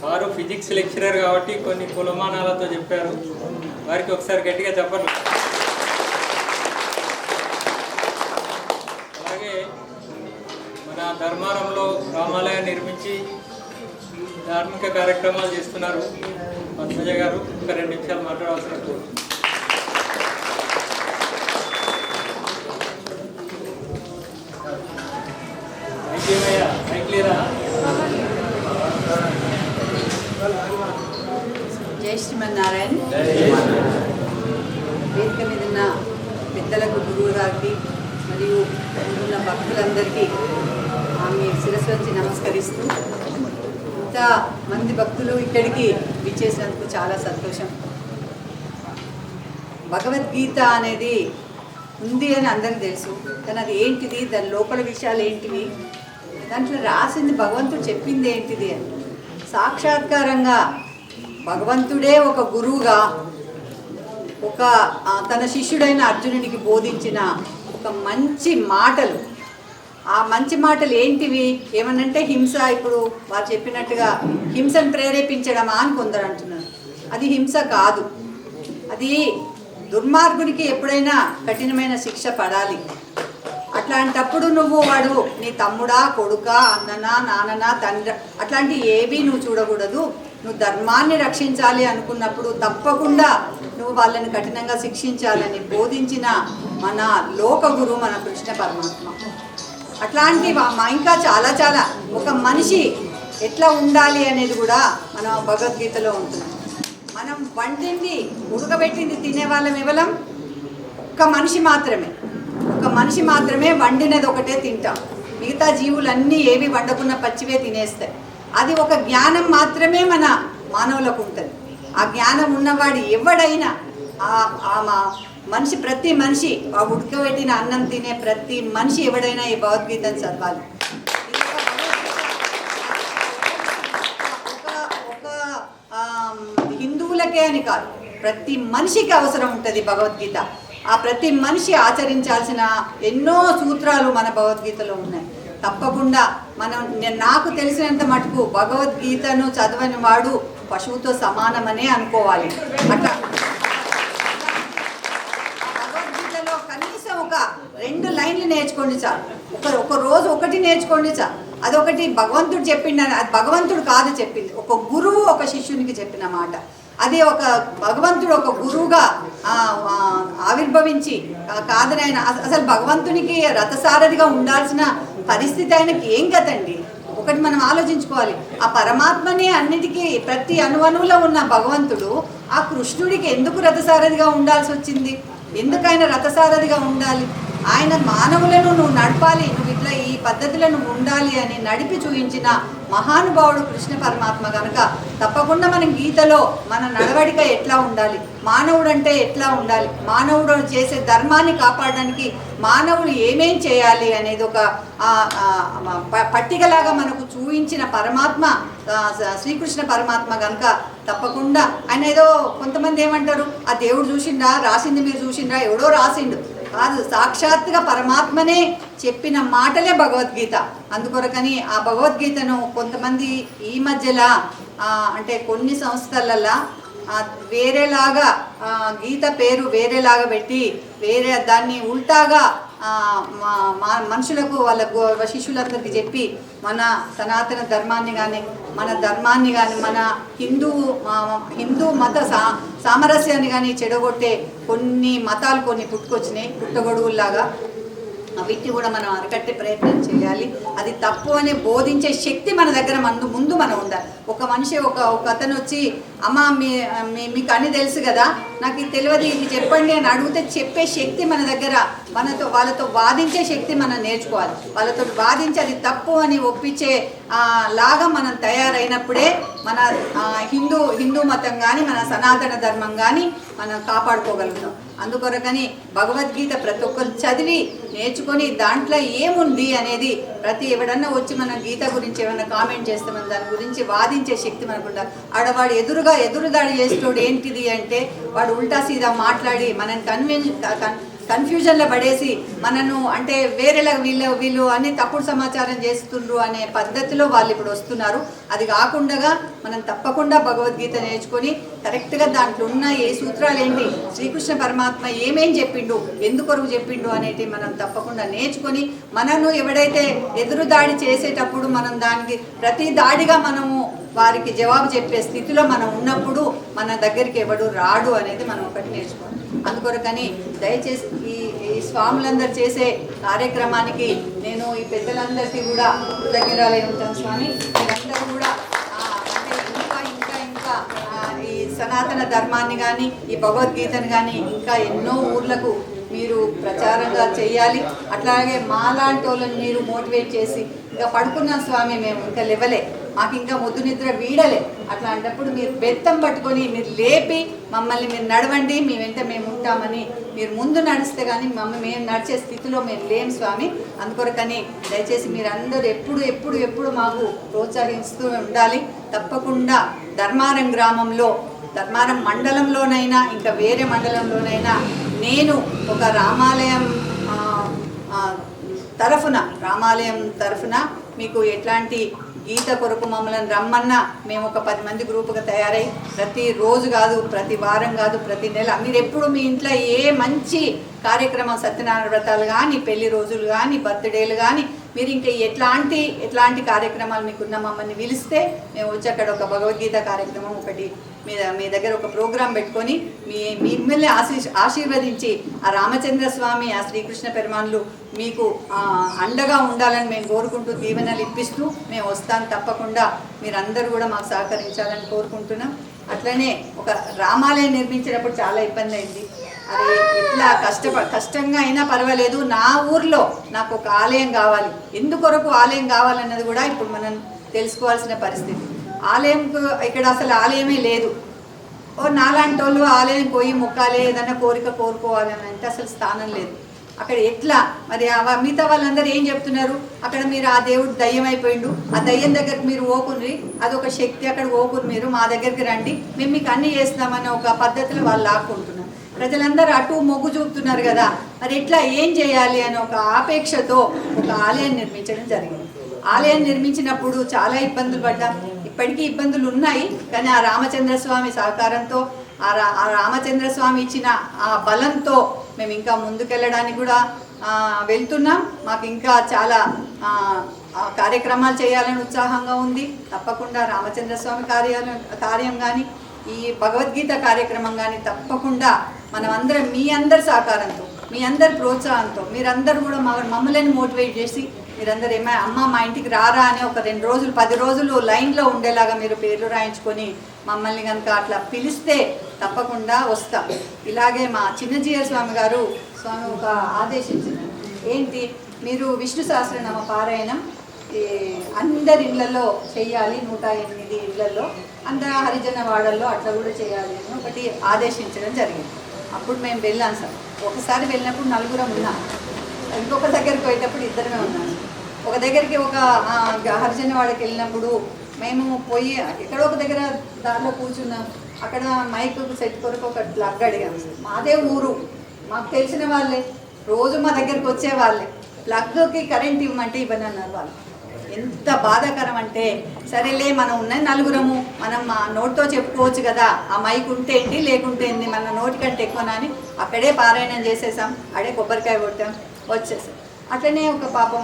వారు physics lecturer కాబట్టి కొన్ని కులమానాలతో చెప్పారు. వారికి ఒకసారి గట్టిగా చెప్పండి. అలాగే మన ధర్మారంలో రామాలయం నిర్మించి ధార్మిక కార్యక్రమాలు చేస్తున్నారు పద్మజ గారు. ఒక 2 నిమిషాలు మాట్లాడవలసిన. జై శ్రీమన్నారాయణ. వేదిక మీద ఉన్న పెద్దలకు, గురువు గారికి మరియు ఉన్న భక్తులందరికీ ఆమె శిరస్సు వచ్చి నమస్కరిస్తూ, ఇంత మంది భక్తులు ఇక్కడికి విచ్చేసినందుకు చాలా సంతోషం. భగవద్గీత అనేది ఉంది అని అందరికీ తెలుసు, కానీ అది ఏంటిది, దాని లోపల విషయాలు ఏంటివి, దాంట్లో రాసింది భగవంతుడు చెప్పింది ఏంటిది అని సాక్షాత్కారంగా భగవంతుడే ఒక గురువుగా తన శిష్యుడైన అర్జునుడికి బోధించిన ఒక మంచి మాటలు. ఆ మంచి మాటలు ఏంటివి ఏమనంటే హింస. ఇప్పుడు వారు చెప్పినట్టుగా హింసను ప్రేరేపించడమా అని కొందరు అంటున్నారు. అది హింస కాదు. అది దుర్మార్గునికి ఎప్పుడైనా కఠినమైన శిక్ష పడాలి. అట్లాంటప్పుడు నువ్వు వాడు నీ తమ్ముడా, కొడుకా, అన్ననా, నాన్ననా, తండ్రి అట్లాంటి ఏవి నువ్వు చూడకూడదు. నువ్వు ధర్మాన్ని రక్షించాలి అనుకున్నప్పుడు తప్పకుండా నువ్వు వాళ్ళని కఠినంగా శిక్షించాలని బోధించిన మన లోక గురువు మన కృష్ణ పరమాత్మ. అట్లాంటి ఇంకా చాలా చాలా ఒక మనిషి ఎట్లా ఉండాలి అనేది కూడా మన భగవద్గీతలో ఉంటుంది. మనం వండింది ఉడకబెట్టింది తినేవాళ్ళం ఎవలం? ఒక మనిషి మాత్రమే. ఒక మనిషి మాత్రమే వండినది ఒకటే తింటాం. మిగతా జీవులన్నీ ఏవి వండకున్న పచ్చివే తినేస్తాయి. అది ఒక జ్ఞానం మాత్రమే మన మానవులకు ఉంటుంది. ఆ జ్ఞానం ఉన్నవాడు ఎవడైనా మనిషి, ప్రతి మనిషి, ఆ ఉడకబెట్టిన అన్నం తినే ప్రతి మనిషి ఎవడైనా ఈ భగవద్గీతను చదవాలి. ఒక హిందువులకే అని కాదు, ప్రతి మనిషికి అవసరం ఉంటుంది భగవద్గీత. ఆ ప్రతి మనిషి ఆచరించాల్సిన ఎన్నో సూత్రాలు మన భగవద్గీతలో ఉన్నాయి. తప్పకుండా నాకు తెలిసినంత మటుకు భగవద్గీతను చదవని వాడు పశువుతో సమానమనే అనుకోవాలి. అట్లా భగవద్గీతలో కనీసం ఒక 2 లైన్లు నేర్చుకోండి చాలు. ఒక రోజు ఒకటి నేర్చుకోండి చాలు. అదొకటి భగవంతుడు చెప్పిండని, అది భగవంతుడు కాదు చెప్పింది, ఒక గురువు ఒక శిష్యునికి చెప్పిన మాట. అది ఒక భగవంతుడు ఒక గురువుగా ఆవిర్భవించి కాదని ఆయన అసలు భగవంతునికి రథసారథిగా ఉండాల్సిన పరిస్థితి ఆయనకి ఏం కదండి. ఒకటి మనం ఆలోచించుకోవాలి. ఆ పరమాత్మనే అన్నిటికీ ప్రతి అణువణువులో ఉన్న భగవంతుడు ఆ కృష్ణుడికి ఎందుకు రథసారథిగా ఉండాల్సి వచ్చింది? ఎందుకు ఆయన రథసారథిగా ఉండాలి? ఆయన మానవులను నువ్వు నడపాలి, నువ్వు ఇట్లా ఈ పద్ధతిలో నువ్వు ఉండాలి అని నడిపి చూపించిన మహానుభావుడు కృష్ణ పరమాత్మ కనుక తప్పకుండా మనం గీతలో మన నడవడిక ఎట్లా ఉండాలి, మానవుడు అంటే ఎట్లా ఉండాలి, మానవుడు చేసే ధర్మాన్ని కాపాడడానికి మానవులు ఏమేం చేయాలి అనేది ఒక పట్టికలాగా మనకు చూపించిన పరమాత్మ శ్రీకృష్ణ పరమాత్మ కనుక తప్పకుండా ఆయన ఏదో కొంతమంది ఏమంటారు, ఆ దేవుడు చూసిండా, రాసింది మీరు చూసిండా, ఎవడో రాసిండు కాదు, సాక్షాత్తుగా పరమాత్మనే చెప్పిన మాటలే భగవద్గీత. అందుకొరకని ఆ భగవద్గీతను కొంతమంది ఈ మధ్యలో అంటే కొన్ని సంస్థలల్లో వేరేలాగా గీత పేరు వేరేలాగా పెట్టి వేరే దాన్ని ఉల్టాగా మనుషులకు వాళ్ళ శిష్యులందరికీ చెప్పి మన సనాతన ధర్మాన్ని కానీ మన ధర్మాన్ని కానీ మన హిందూ మత సామరస్యాన్ని కానీ చెడగొట్టే కొన్ని మతాలు కొన్ని పుట్టుకొచ్చినాయి పుట్టగొడుగుల్లాగా. వీటిని కూడా మనం అరికట్టే ప్రయత్నం చేయాలి. అది తప్పు అని బోధించే శక్తి మన దగ్గర ముందు మనం ఉండాలి. ఒక మనిషి ఒక అతను వచ్చి అమ్మ మీకు అన్నీ తెలుసు కదా, నాకు ఇది తెలియదు ఇది చెప్పండి అని అడిగితే చెప్పే శక్తి మన దగ్గర, వాళ్ళతో వాదించే శక్తి మనం నేర్చుకోవాలి. వాళ్ళతో వాదించి అది తప్పు అని ఒప్పించే లాగా మనం తయారైనప్పుడే మన హిందూ మతం కానీ మన సనాతన ధర్మం కానీ మనం కాపాడుకోగలుగుతాం. అందుకొరకని భగవద్గీత ప్రతి ఒక్కరు చదివి నేర్చుకొని దాంట్లో ఏముంది అనేది ఎవడన్నా వచ్చి మన గీత గురించి ఏమైనా కామెంట్ చేస్తే మనం దాని గురించి వాదించే శక్తి మనకుండా. ఆడవాడు ఎదురుదాడి చేసేటోడు ఏంటిది అంటే వాడు ఉల్టా సీదా మాట్లాడి మనని కన్ఫ్యూజన్లో పడేసి మనను అంటే వేరేలా వీళ్ళు అన్ని తప్పుడు సమాచారం చేస్తుండ్రు అనే పద్ధతిలో వాళ్ళు ఇప్పుడు వస్తున్నారు. అది కాకుండా మనం తప్పకుండా భగవద్గీత నేర్చుకొని కరెక్ట్గా దాంట్లో ఉన్న ఏ సూత్రాలు ఏంటి, శ్రీకృష్ణ పరమాత్మ ఏమేం చెప్పిండు, ఎందుకొరకు చెప్పిండు అనేది మనం తప్పకుండా నేర్చుకొని మనను ఎవడైతే ఎదురు దాడి చేసేటప్పుడు మనం దానికి ప్రతి దాడిగా మనము వారికి జవాబు చెప్పే స్థితిలో మనం ఉన్నప్పుడు మన దగ్గరికి ఎవడు రాడు అనేది మనం ఒకటి నేర్చుకోవాలి. అందుకొరకని దయచేసి ఈ స్వాములందరూ చేసే కార్యక్రమానికి నేను ఈ పెద్దలందరికీ కూడా కృతజ్ఞరాలై ఉంటాను స్వామి. మీరందరూ కూడా అంటే ఇంకా ఈ సనాతన ధర్మాన్ని కానీ ఈ భగవద్గీతను కానీ ఇంకా ఎన్నో ఊర్లకు మీరు ప్రచారంగా చేయాలి. అట్లాగే మాలాంటి వాళ్ళని మీరు మోటివేట్ చేసి ఇంకా పడుకున్నాం స్వామి మేము ఇంకా లేవలే, మాకు ఇంకా ముద్దు నిద్ర వీడలే, అట్లాంటప్పుడు మీరు బెత్తం పట్టుకొని మీరు లేపి మమ్మల్ని మీరు నడవండి, మీ వెంట మేము ఉంటామని మీరు ముందు నడిస్తే కానీ మేము నడిచే స్థితిలో మేము లేం స్వామి. అందుకొరకని దయచేసి మీరందరూ ఎప్పుడు మాకు ప్రోత్సహిస్తూ ఉండాలి. తప్పకుండా ధర్మారం గ్రామంలో, ధర్మారం మండలంలోనైనా ఇంకా వేరే మండలంలోనైనా నేను ఒక రామాలయం తరఫున మీకు ఎట్లాంటి గీత కొరకు మమ్మల్ని రమ్మన్నా మేము ఒక 10 మంది గ్రూపుగా తయారై ప్రతిరోజు కాదు, ప్రతి వారం కాదు, ప్రతి నెల మీరు ఎప్పుడు మీ ఇంట్లో ఏ మంచి కార్యక్రమం, సత్యనారాయణ వ్రతాలు కానీ, పెళ్లి రోజులు కానీ, బర్త్డేలు కానీ, మీరు ఇంకా ఎట్లాంటి కార్యక్రమాలు మీకున్న మమ్మల్ని పిలిస్తే మేము వచ్చి అక్కడ ఒక భగవద్గీత కార్యక్రమం ఒకటి మీ దగ్గర ఒక ప్రోగ్రాం పెట్టుకొని మిమ్మల్ని ఆశీర్వదించి ఆ రామచంద్ర స్వామి, ఆ శ్రీకృష్ణ పెరుమాన్లు మీకు అండగా ఉండాలని మేము కోరుకుంటూ దీవెనలు ఇప్పిస్తూ మేము వస్తాం. తప్పకుండా మీరందరూ కూడా మాకు సహకరించాలని కోరుకుంటున్నాం. అట్లనే ఒక రామాలయం నిర్మించేటప్పుడు చాలా ఇబ్బంది అయింది. అది ఎట్లా కష్టంగా అయినా పర్వాలేదు, నా ఊర్లో నాకు ఒక ఆలయం కావాలి, ఎందుకొరకు ఆలయం కావాలన్నది కూడా ఇప్పుడు మనం తెలుసుకోవాల్సిన పరిస్థితి. ఆలయంకు ఇక్కడ అసలు ఆలయమే లేదు. నాలాంటి వాళ్ళు ఆలయం పోయి మొక్కాలి, ఏదన్నా కోరిక కోరుకోవాలని అంటే అసలు స్థానం లేదు అక్కడ. ఎట్లా మరి మిగతా వాళ్ళందరూ ఏం చెప్తున్నారు, అక్కడ మీరు ఆ దేవుడు దయ్యం అయిపోయిండు, ఆ దయ్యం దగ్గరికి మీరు ఓకుని, అదొక శక్తి, అక్కడ ఓకుని మీరు మా దగ్గరికి రండి, మేము మీకు అన్నీ చేస్తామని ఒక పద్ధతిలో వాళ్ళు లాక్కుంటున్నారు. ప్రజలందరూ అటు మొగ్గు చూపుతున్నారు కదా, మరి ఎట్లా ఏం చేయాలి అని ఒక ఆపేక్షతో ఒక ఆలయం నిర్మించడం జరిగింది. ఆలయం నిర్మించినప్పుడు చాలా ఇబ్బందులు పడ్డాం, ఇప్పటికీ ఇబ్బందులు ఉన్నాయి. కానీ ఆ రామచంద్రస్వామి సహకారంతో, ఆ రామచంద్రస్వామి ఇచ్చిన ఆ బలంతో మేము ఇంకా ముందుకెళ్ళడానికి కూడా వెళ్తున్నాం. మాకు ఇంకా చాలా కార్యక్రమాలు చేయాలని ఉత్సాహంగా ఉంది. తప్పకుండా రామచంద్రస్వామి కార్యం కానీ, ఈ భగవద్గీత కార్యక్రమం కానీ తప్పకుండా మనమందరం మీ అందరి సహకారంతో, మీ అందరి ప్రోత్సాహంతో, మీరందరూ కూడా మమ్మల్ని మోటివేట్ చేసి మీరందరూ అమ్మ మా ఇంటికి రారా అని ఒక 2 రోజులు 10 రోజులు లైన్లో ఉండేలాగా మీరు పేర్లు రాయించుకొని మమ్మల్ని కనుక అట్లా పిలిస్తే తప్పకుండా వస్తాం. ఇలాగే మా చిన్నజీయ స్వామి గారు ఒక ఆదేశించారు, ఏంటి మీరు విష్ణు సహస్రనామ పారాయణం అందరి ఇళ్లలో చేయాలి, 108 ఇళ్లలో, అందరూ హరిజన వాడల్లో అట్లా కూడా చేయాలి అని ఒకటి ఆదేశించడం జరిగింది. అప్పుడు మేము వెళ్ళాం సార్. ఒకసారి వెళ్ళినప్పుడు 4 ఉన్నాం, ఇంకొక దగ్గరికి పోయేటప్పుడు 2 ఉన్నాం. ఒక దగ్గరికి ఒక హరిజనవాడకి వెళ్ళినప్పుడు మేము పోయి ఎక్కడో ఒక దగ్గర దారిలో కూర్చున్నాం. అక్కడ మైక్ సెట్ కొరకు ఒక ప్లగ్ అడిగాము. మాదే ఊరు, మాకు తెలిసిన వాళ్ళే, రోజు మా దగ్గరికి వచ్చేవాళ్ళే. ప్లగ్కి కరెంట్ ఇవ్వమంటే ఇవ్వని అన్నారు వాళ్ళు. ఎంత బాధాకరం అంటే, సరేలే మనం ఉన్నది 4 మనం మా నోటితో చెప్పుకోవచ్చు కదా, ఆ మైక్ ఉంటే ఏంటి లేకుంటే ఏంటి, మన నోటి కంటే ఎక్కువనని అక్కడే పారాయణం చేసేసాం, అడే కొబ్బరికాయ కొట్టాం, వచ్చేసాం. అట్లనే ఒక పాపం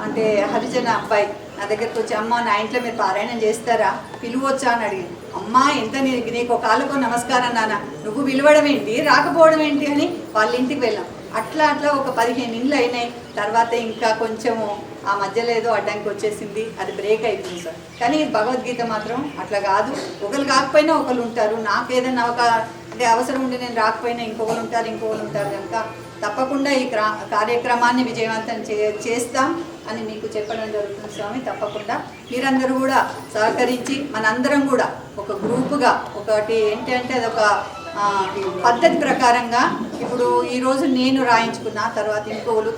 అంటే హరిజన అబ్బాయి నా దగ్గరికి వచ్చి, అమ్మ నా ఇంట్లో మీరు పారాయణం చేస్తారా, పిలువచ్చా అని అడిగింది. అమ్మ ఎంత నీకు ఒక కాళ్ళకు నమస్కారం నాన్న, నువ్వు పిలవడం ఏంటి రాకపోవడం ఏంటి అని వాళ్ళ ఇంటికి వెళ్ళాం. అట్లా ఒక 15 ఇండ్లు అయినాయి. తర్వాత ఇంకా కొంచెము ఆ మధ్యలో ఏదో అడ్డానికి వచ్చేసింది, అది బ్రేక్ అయిపోయింది సార్. కానీ భగవద్గీత మాత్రం అట్లా కాదు, ఒకరు కాకపోయినా ఒకరు ఉంటారు. నాకు ఏదైనా అంటే అవసరం ఉండి నేను రాకపోయినా ఇంకొకరు ఉంటారు కనుక తప్పకుండా ఈ కార్యక్రమాన్ని విజయవంతం చేస్తాం అని మీకు చెప్పడం జరుగుతుంది స్వామి. తప్పకుండా మీరందరూ కూడా సహకరించి మనందరం కూడా ఒక గ్రూపుగా ఒకటి ఏంటి అంటే అదొక పద్ధతి ప్రకారంగా ఇప్పుడు ఈరోజు నేను రాయించుకున్నా, తర్వాత ఇంకోలు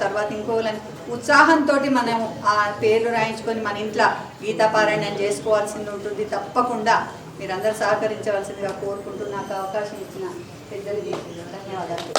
అని ఉత్సాహంతో మనం ఆ పేర్లు రాయించుకొని మన ఇంట్లో గీతాపారాయణం చేసుకోవాల్సింది ఉంటుంది. తప్పకుండా మీరందరూ సహకరించవలసిందిగా కోరుకుంటూ నాకు అవకాశం ఇచ్చిన పెద్దలకి ధన్యవాదాలు.